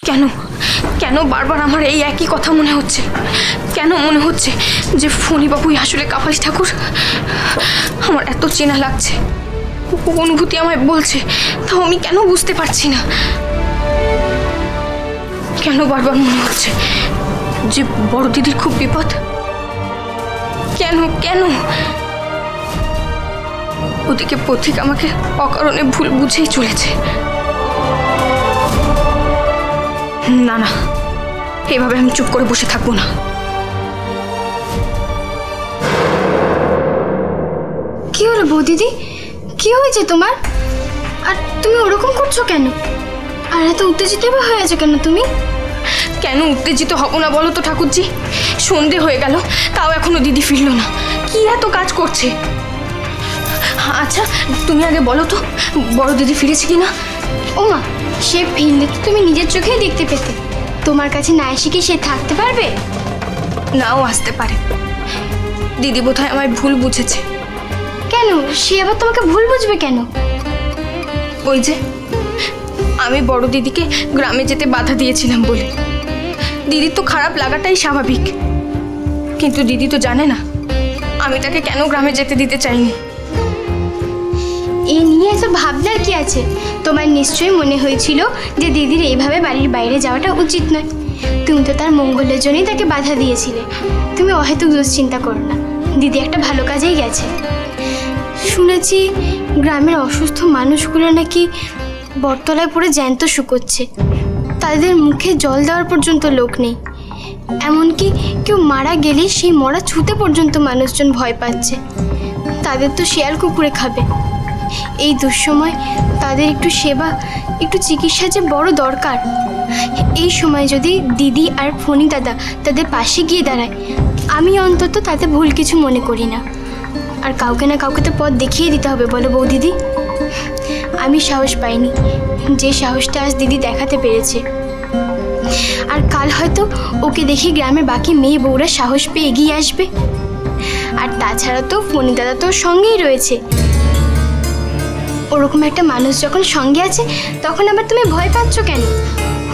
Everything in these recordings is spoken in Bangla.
কেন কেন বারবার আমার এই একই কথা মনে হচ্ছে? কেন মনে হচ্ছে যে ফণীবাবুই আসলে কাপালি ঠাকুর? আমার এত চেনা লাগছে, অনুভূতি আমায় বলছে, তাও আমি কেন বুঝতে পারছি না। কেন বারবার মনে হচ্ছে যে বড় দিদির খুব বিপদ? কেন কেন? ওদিকে পথিক আমাকে অকারণে ভুল বুঝেই চলেছে। না না, এভাবে আমি চুপ করে বসে থাকবো না। কি হলো বৌদিদি, কি হয়েছে তোমার? আর তুমি ওরকম করছো কেন? আর এত উত্তেজিত হয়ে আছো কেন তুমি? কেন উত্তেজিত হব না বলো তো ঠাকুরজি? সন্ধে হয়ে গেল, তাও এখনো দিদি ফিরল না। কি এত কাজ করছে? আচ্ছা তুমি আগে বলো তো, বড় দিদি ফিরেছে কিনা? ওমা, সে ফিরলে তো তুমি নিজের চোখেই দেখতে পেতে। তোমার কাছে না এসে কি সে থাকতে পারবে? নাও আসতে পারে। দিদি বোধহয় আমায় ভুল বুঝেছে। কেন? সে আবার তোমাকে ভুল বুঝবে কেন? ওই যে আমি বড় দিদিকে গ্রামে যেতে বাধা দিয়েছিলাম বলে। দিদির তো খারাপ লাগাটাই স্বাভাবিক, কিন্তু দিদি তো জানে না আমি তাকে কেন গ্রামে যেতে দিতে চাইনি। এই নিয়ে এত ভাবনার কি আছে? তোমার নিশ্চয়ই মনে হয়েছিল যে দিদির এইভাবে বাড়ির বাইরে যাওয়াটা উচিত নয়। তুমি তো তার মঙ্গলের জন্যই তাকে বাধা দিয়েছিলে। তুমি অহেতুক দুশ্চিন্তা করো না, দিদি একটা ভালো কাজেই গেছে। শুনেছি গ্রামের অসুস্থ মানুষগুলো নাকি বটতলায় পড়ে জ্যান্ত শুকোচ্ছে। তাদের মুখে জল দেওয়ার পর্যন্ত লোক নেই। এমনকি কেউ মারা গেলে সেই মরা ছুতে পর্যন্ত মানুষজন ভয় পাচ্ছে। তাদের তো শেয়াল কুকুরে খাবে। এই দুঃসময় তাদের একটু সেবা, একটু চিকিৎসা যে বড় দরকার। এই সময় যদি দিদি আর ফণী দাদা তাদের পাশে গিয়ে দাঁড়ায়, আমি অন্তত তাতে ভুল কিছু মনে করি না। আর কাউকে না কাউকে তো পথ দেখিয়ে দিতে হবে, বলো বৌদিদি? আমি সাহস পাইনি, যে সাহসটা আজ দিদি দেখাতে পেরেছে। আর কাল হয়তো ওকে দেখে গ্রামের বাকি মেয়ে বউরা সাহস পেয়ে এগিয়ে আসবে। আর তাছাড়া তো ফণী দাদা তো সঙ্গেই রয়েছে। ওরকম একটা মানুষ যখন সঙ্গে আছে, তখন আবার তুমি ভয় পাচ্ছ কেন?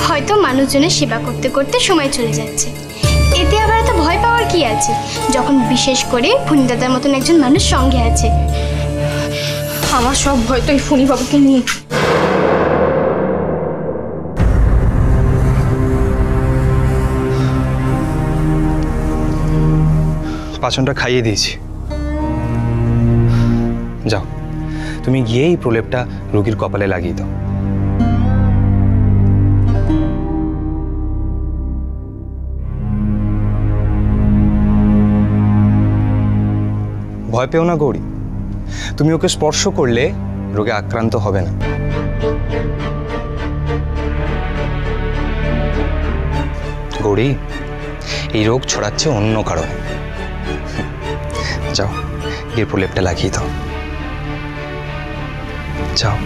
হয়তো মানুষজনের সেবা করতে করতে সময় চলে যাচ্ছে, এতে আবার এত ভয় পাওয়ার কি আছে, যখন বিশেষ করে ফণী দাদার মতন একজন মানুষ সঙ্গে আছে। আমার সব ভয় তো এই ফণীবাবুকে নিয়ে। পাচনটা খাইয়ে দিয়েছি, যাও তুমি গিয়েই প্রলেপটা রোগীর কপালে লাগিয়ে দাও। ভয় পেও না গৌরী, তুমি ওকে স্পর্শ করলে রোগে আক্রান্ত হবে না। গৌরী, এই রোগ ছড়াচ্ছে অন্য কারণে। যাও গিয়ে প্রলেপটা লাগিয়ে দাও, যাও।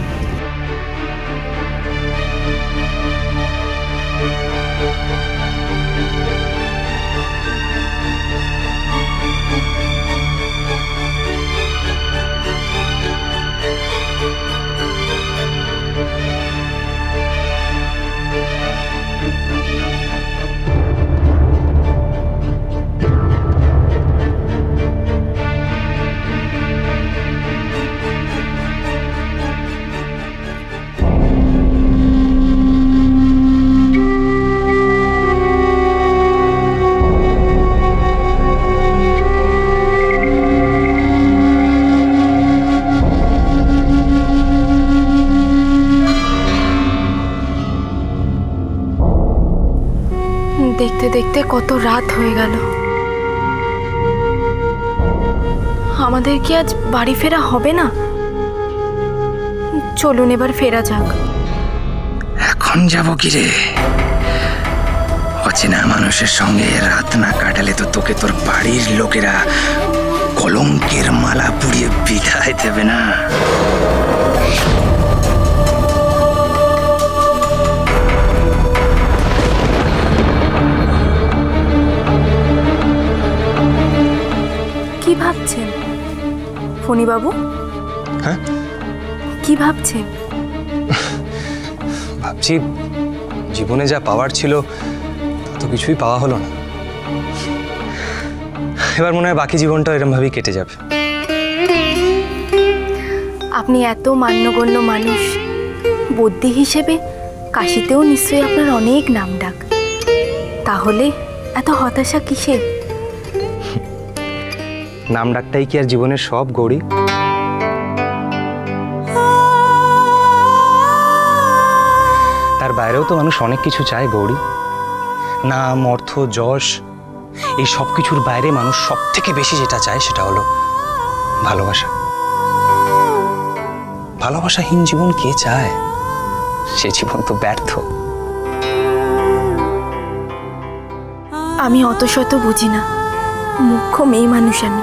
দেখতে দেখতে কত রাত হয়ে গেল। আমাদের কি আজ বাড়ি ফেরা হবে না? চলুন এবার ফেরা যাক। এখন যাব কি রে? অচেনা মানুষের সঙ্গে রাত না কাটালে তো তোকে তোর বাড়ির লোকেরা কলঙ্কের মালা পুড়িয়ে বিদায় দেবে না। কি ভাবছেন ফণীবাবু? হ্যাঁ, কি ভাবছেন? ভাবছি জীবনে যা পাওয়ার ছিল তা তো কিছুই পাওয়া হলো না। এবার মনে হয় বাকি জীবনটা এরমভাবেই কেটে যাবে। আপনি এত মান্যগণ্য মানুষ, বদ্যি হিসেবে কাশিতেও নিশ্চয়ই আপনার অনেক নাম ডাক, তাহলে এত হতাশা কিসের? নাম ডাকটাই কি আর জীবনের সব গৌরী? তার বাইরেও তো মানুষ অনেক কিছু চায় গৌরী। নাম, অর্থ, যশ, এই সব কিছুর বাইরে মানুষ সব থেকে বেশি যেটা চায় সেটা হলো ভালোবাসা। ভালোবাসাহীন জীবন কে চায়? সে জীবন তো ব্যর্থ। আমি অত শত বুঝি না, মুখ্য মেয়ে মানুষ আমি।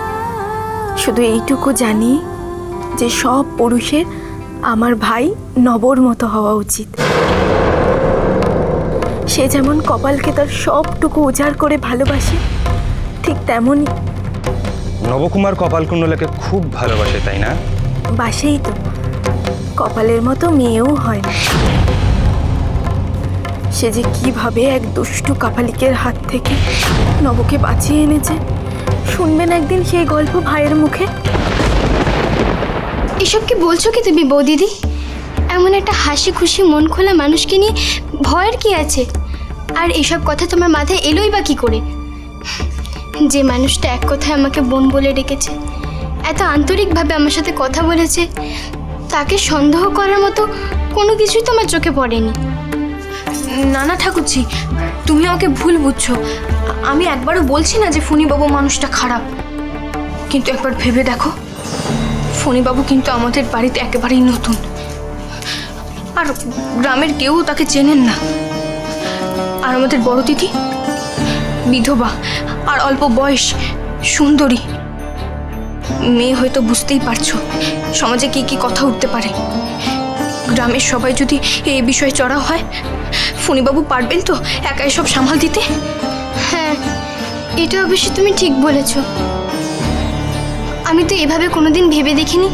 শুধু এইটুকু জানি যে সব পুরুষের আমার ভাই নবর মতো হওয়া উচিত। সে যেমন কপালকে তার সবটুকু উজাড় করে ভালোবাসে, ঠিক তেমনই নবকুমার কপালকুণ্ডলাকে খুব ভালোবাসে, তাই না? বাসেই তো, কপালের মতো মেয়েও হয় না। সে যে কিভাবে এক দুষ্টু কাপালিকের হাত থেকে নবকে বাঁচিয়ে এনেছে, শুনবেন একদিন সেই গল্প ভাইয়ের মুখে। এসব কি বলছো কি তুমি বৌদিদি? এমন একটা হাসি খুশি মন খোলা মানুষকে নিয়ে ভয়ের কি আছে? আর এসব কথা তোমার মাথায় এলোই বা কি করে? যে মানুষটা এক কথায় আমাকে বোন বলে ডেকেছে, এত আন্তরিকভাবে আমার সাথে কথা বলেছে, তাকে সন্দেহ করার মতো কোনো কিছুই তোমার চোখে পড়েনি। না না ঠাকুরজি, তুমি আমাকে ভুল বুঝছো। আমি একবারও বলছি না যে ফণীবাবু মানুষটা খারাপ, কিন্তু একবার ভেবে দেখো, ফণীবাবু কিন্তু আমাদের বাড়িতে একেবারেই নতুন, আর গ্রামের কেউ তাকে চেনেন না। আর আমাদের বড় দিদি বিধবা আর অল্প বয়স, সুন্দরী মেয়ে, হয়তো বুঝতেই পারছো সমাজে কি কি কথা উঠতে পারে। গ্রামের সবাই যদি এই বিষয়ে চড়া হয়, ফণীবাবু পারবেন তো একা এসব সামাল দিতে? হ্যাঁ, এটা অবশ্য তুমি ঠিক বলেছ। আমি তো এভাবে কোনোদিন ভেবে দেখিনি।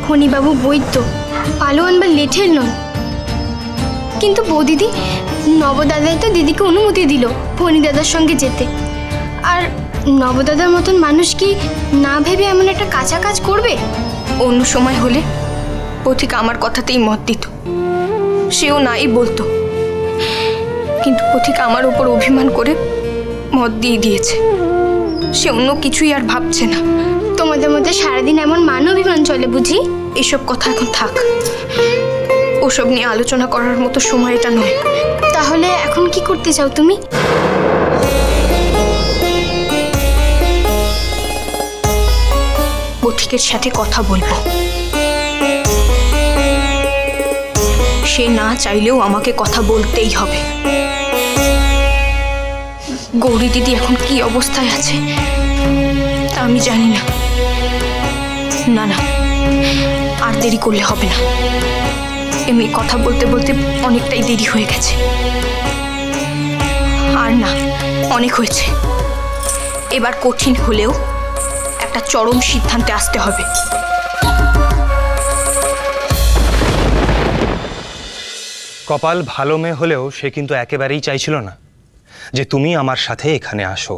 ফণীবাবু বৈদ্য, পালোয়ান বা লেঠের নন। কিন্তু বৌদিদি, নবদাদাই তো দিদিকে অনুমতি দিল ফণী দাদার সঙ্গে যেতে। আর নবদাদার মতন মানুষ কি না ভেবে এমন একটা কাঁচা কাজ করবে? অন্য সময় হলে পথিক আমার কথাতেই মত দিত, সেও নাই বলতো, কিন্তু পথিক আমার উপর অভিমান করে মত দিয়ে দিয়েছে। সে অন্য কিছুই আর ভাবছে না। তোমাদের মধ্যে সারাদিন এমন মান অভিমান চলে বুঝি? এসব কথা এখন থাক, ওসব নিয়ে আলোচনা করার মতো সময় এটা নয়। তাহলে এখন কি করতে চাও তুমি? পথিকের সাথে কথা বলবো। সে না চাইলেও আমাকে কথা বলতেই হবে। গৌরী দিদি এখন কি অবস্থায় আছে তা আমি জানি না। না না, আর দেরি করলে হবে না। এমনি কথা বলতে বলতে অনেকটাই দেরি হয়ে গেছে। আর না, অনেক হয়েছে। এবার কঠিন হলেও একটা চরম সিদ্ধান্তে আসতে হবে। কপাল ভালো মেয়ে হলেও সে কিন্তু একেবারেই চাইছিল না যে তুমি আমার সাথে এখানে আসো।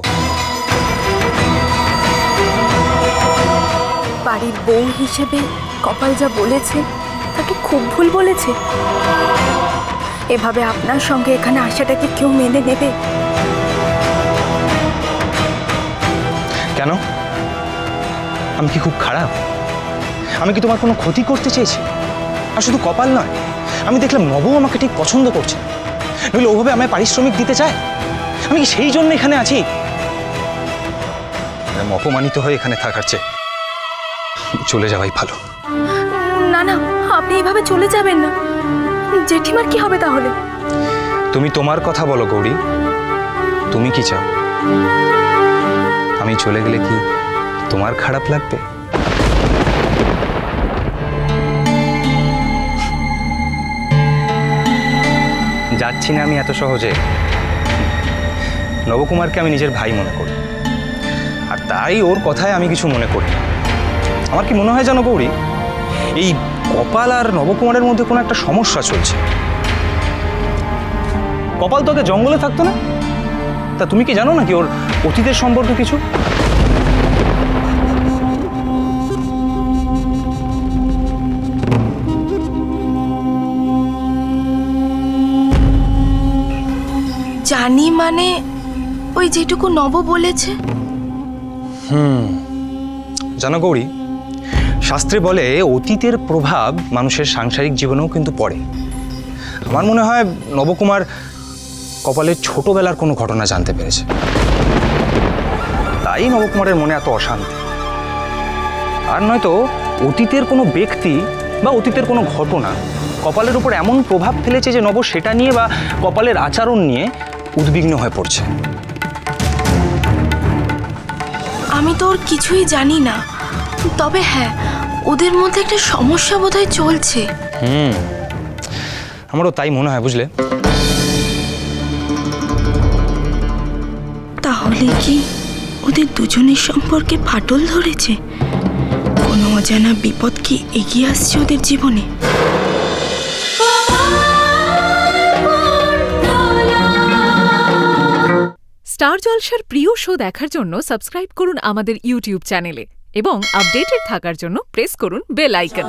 বাড়ির বউ হিসেবে কপাল যা বলেছে তাকে খুব ভুল বলেছে। এভাবে আপনার সঙ্গে এখানে আসাটাকে কেউ মেনে নেবে? কেন? আমি কি খুব খারাপ? আমি কি তোমার কোনো ক্ষতি করতে চেয়েছি? আর শুধু কপাল নয়, আমি দেখলাম নবও আমাকে ঠিক পছন্দ করছে, নইলে ওভাবে আমায় পারিশ্রমিক দিতে চায়। আমি কি সেই জন্য এখানে আছি? অপমানিত হয়ে এখানে থাকার চেয়ে চলে যাওয়াই ভালো। না না, আপনি এভাবে চলে যাবেন না। জেঠিমার কি হবে তাহলে? তুমি তোমার কথা বলো গৌরী, তুমি কি চাও? আমি চলে গেলে কি তোমার খারাপ লাগবে? যাচ্ছি না আমি এত সহজে। নবকুমারকে আমি নিজের ভাই মনে করি, আর তাই ওর কথায় আমি কিছু মনে করি। আমার কি মনে হয় জানো গৌরী, এই কপাল আর নবকুমারের মধ্যে কোনো একটা সমস্যা চলছে। কপাল তোকে জঙ্গলে থাকতো না? তা তুমি কি জানো নাকি ওর অতীতের সম্পর্কে কিছু? জানি মানে ওই যেটুকু নব বলেছে। জানো গৌরী, শাস্ত্রে বলে অতীতের প্রভাব মানুষের সাংসারিক জীবনেও কিন্তু পড়ে। আমার মনে হয় নবকুমার কপালের ছোটবেলার কোনো ঘটনা জানতে পেরেছে, তাই নবকুমারের মনে এত অশান্তি। আর নয়তো অতীতের কোনো ব্যক্তি বা অতীতের কোনো ঘটনা কপালের উপর এমন প্রভাব ফেলেছে যে নব সেটা নিয়ে বা কপালের আচরণ নিয়ে উদ্বিগ্ন হয়ে পড়ছে। আমি তো ওর কিছুই জানি না, তবে হ্যাঁ ওদের মধ্যে একটা সমস্যা বোধহয় চলছে। আমারও তাই মনে হয়, বুঝলে। তাহলে কি ওদের দুজনের সম্পর্কে ফাটল ধরেছে? কোনো অজানা বিপদ কি এগিয়ে আসছে ওদের জীবনে? স্টার জলসার প্রিয় শো দেখার জন্য সাবস্ক্রাইব করুন আমাদের ইউটিউব চ্যানেলে এবং আপডেটেড থাকার জন্য প্রেস করুন বেল আইকন।